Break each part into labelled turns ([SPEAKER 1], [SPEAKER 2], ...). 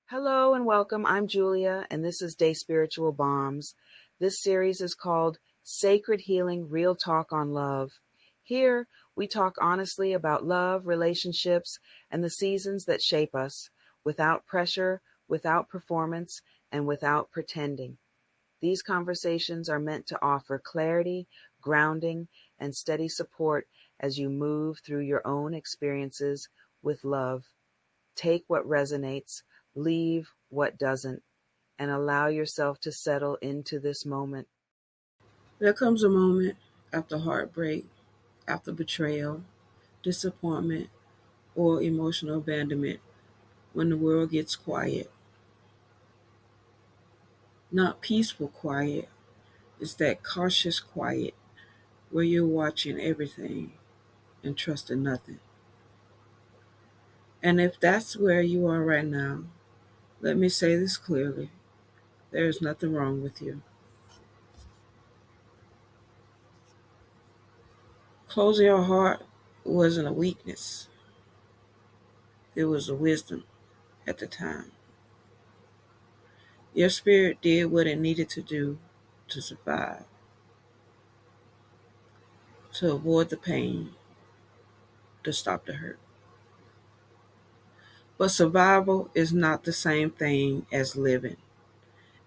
[SPEAKER 1] Hello and welcome. I'm Julia, and this is DaSpiritual Bombs. This series is called Sacred Healing Real Talk on Love. Here, we talk honestly about love, relationships, and the seasons that shape us, without pressure, without performance, and without pretending. These conversations are meant to offer clarity, grounding, and steady support as you move through your own experiences with love. Take what resonates, leave what doesn't, and allow yourself to settle into this moment.
[SPEAKER 2] There comes a moment after heartbreak, after betrayal, disappointment, or emotional abandonment when the world gets quiet. Not peaceful quiet, it's that cautious quiet where you're watching everything and trusting nothing. And if that's where you are right now, let me say this clearly: there is nothing wrong with you. Closing your heart wasn't a weakness, it was a wisdom at the time. Your spirit did what it needed to do to survive, to avoid the pain, to stop the hurt. But survival is not the same thing as living.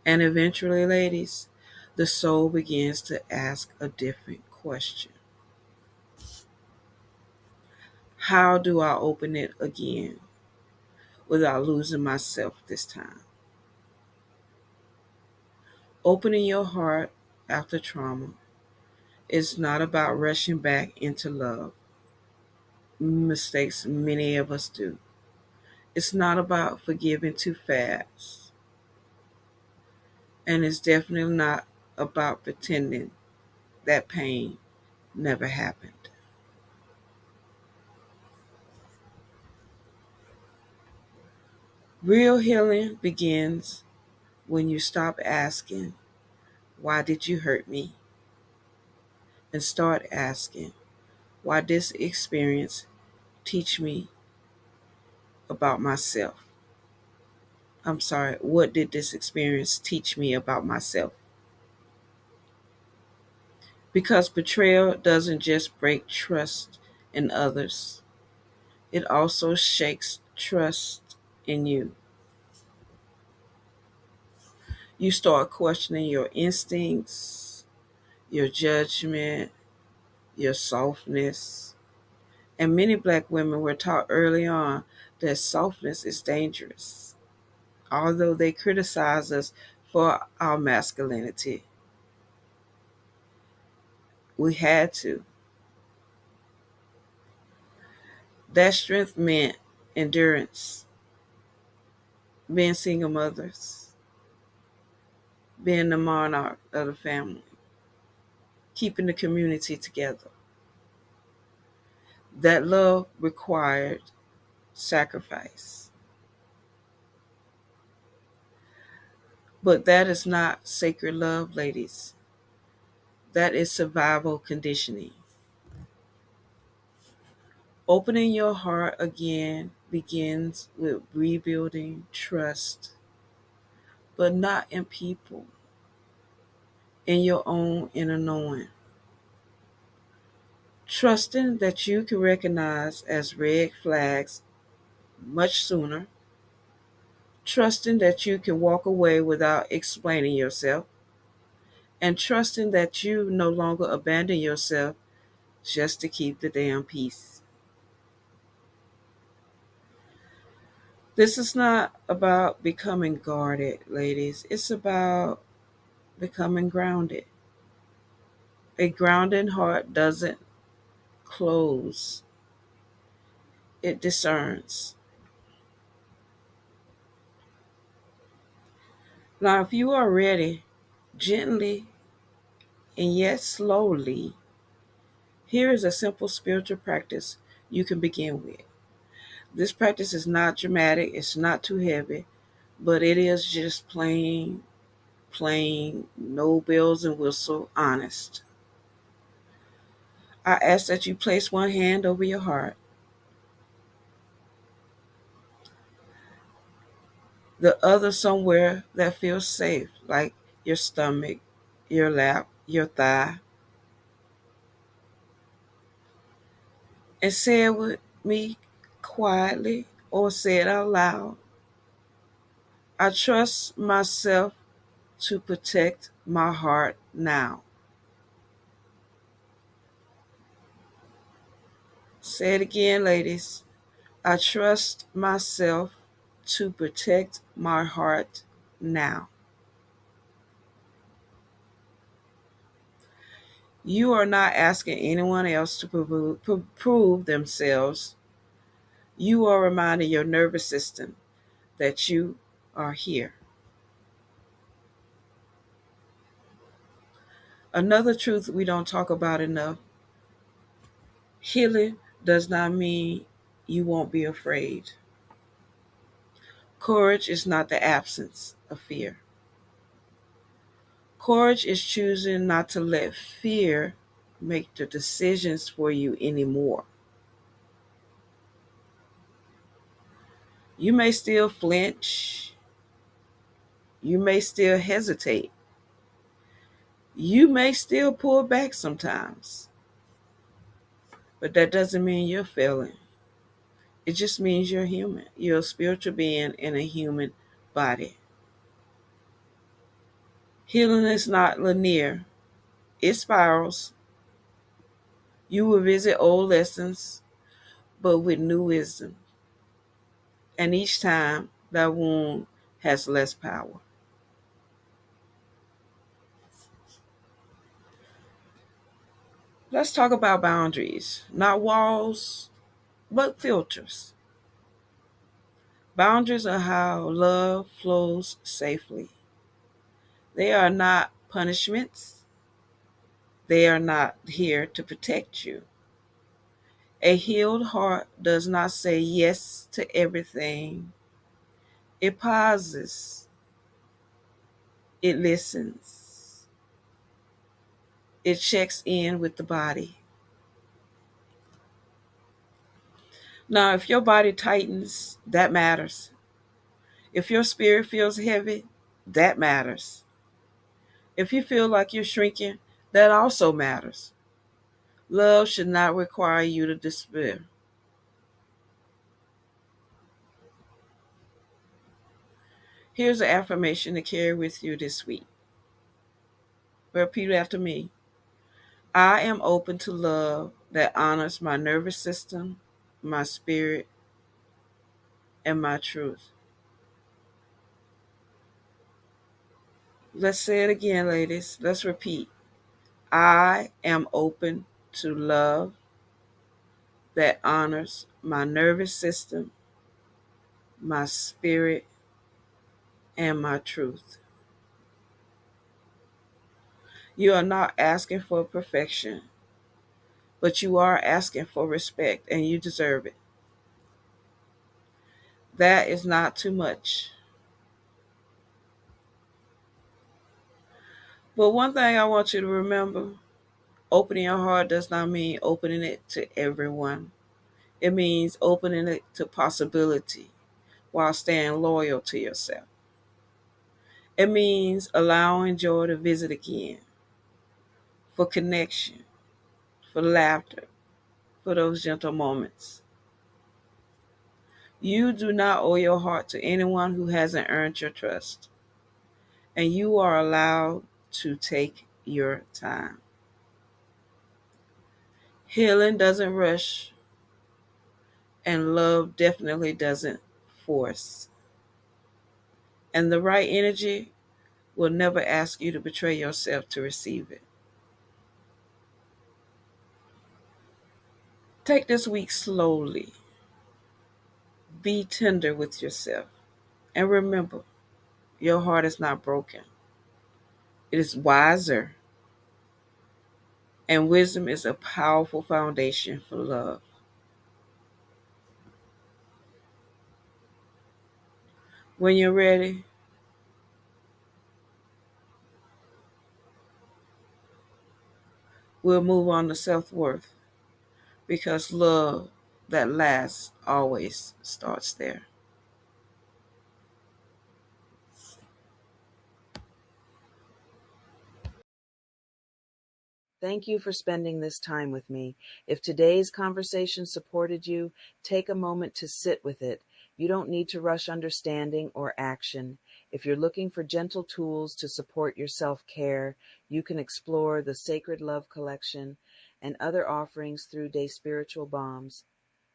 [SPEAKER 2] And eventually, ladies, the soul begins to ask a different question. How do I open it again without losing myself this time? Opening your heart after trauma is not about rushing back into love, mistakes many of us do. It's not about forgiving too fast. And it's definitely not about pretending that pain never happened. Real healing begins when you stop asking, why did you hurt me? And start asking, why this experience teach me about myself? I'm sorry, what did this experience teach me about myself? Because betrayal doesn't just break trust in others, it also shakes trust in you. You start questioning your instincts, your judgment, your softness. And many black women were taught early on that softness is dangerous, although they criticize us for our masculinity. We had to. That strength meant endurance, being single mothers, being the monarch of the family, keeping the community together. That love required sacrifice. But that is not sacred love, ladies. That is survival conditioning. Opening your heart again begins with rebuilding trust, but not in people, in your own inner knowing. Trusting that you can recognize as red flags much sooner. Trusting that you can walk away without explaining yourself. And trusting that you no longer abandon yourself just to keep the damn peace. This is not about becoming guarded, ladies. It's about becoming grounded. A grounded heart doesn't close, it discerns. Now, if you are ready, gently and yet slowly, here is a simple spiritual practice you can begin with. This practice is not dramatic, it's not too heavy, but it is just plain, no bells and whistle, honest. I ask that you place one hand over your heart the other somewhere that feels safe, like your stomach, your lap, your thigh. And say it with me quietly or say it out loud. I trust myself to protect my heart now. Say it again, ladies. I trust myself to protect my heart now. You are not asking anyone else to prove themselves. You are reminding your nervous system that you are here. Another truth we don't talk about enough: healing does not mean you won't be afraid. Courage is not the absence of fear. Courage is choosing not to let fear make the decisions for you anymore. You may still flinch. You may still hesitate. You may still pull back sometimes. But that doesn't mean you're failing. It just means you're human. You're a spiritual being in a human body. Healing is not linear, it spirals. You will visit old lessons, but with new wisdom. And each time, that wound has less power. Let's talk about boundaries, not walls, but filters. Boundaries are how love flows safely. They are not punishments. They are not here to protect you. A healed heart does not say yes to everything. It pauses. It listens. It checks in with the body. Now, if your body tightens, that matters. If your spirit feels heavy, that matters. If you feel like you're shrinking, that also matters. Love should not require you to despair. Here's an affirmation to carry with you this week. Repeat after me. I am open to love that honors my nervous system, my spirit, and my truth. Let's say it again, ladies. Let's repeat. I am open to love that honors my nervous system, my spirit, and my truth. You are not asking for perfection, but you are asking for respect, and you deserve it. That is not too much. But one thing I want you to remember: opening your heart does not mean opening it to everyone. It means opening it to possibility while staying loyal to yourself. It means allowing joy to visit again, for connection, for laughter, for those gentle moments. You do not owe your heart to anyone who hasn't earned your trust, and you are allowed to take your time. Healing doesn't rush, and love definitely doesn't force. And the right energy will never ask you to betray yourself to receive it. Take this week slowly. Be tender with yourself. And remember, your heart is not broken. It is wiser. And wisdom is a powerful foundation for love. When you're ready, we'll move on to self-worth, because love that lasts always starts there.
[SPEAKER 1] Thank you for spending this time with me. If today's conversation supported you, take a moment to sit with it. You don't need to rush understanding or action. If you're looking for gentle tools to support your self-care, you can explore the Sacred Love Collection and other offerings through DaSpiritual Bombs.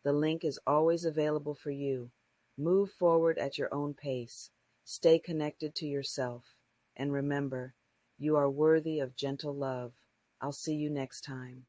[SPEAKER 1] The link is always available for you. Move forward at your own pace. Stay connected to yourself. And remember, you are worthy of gentle love. I'll see you next time.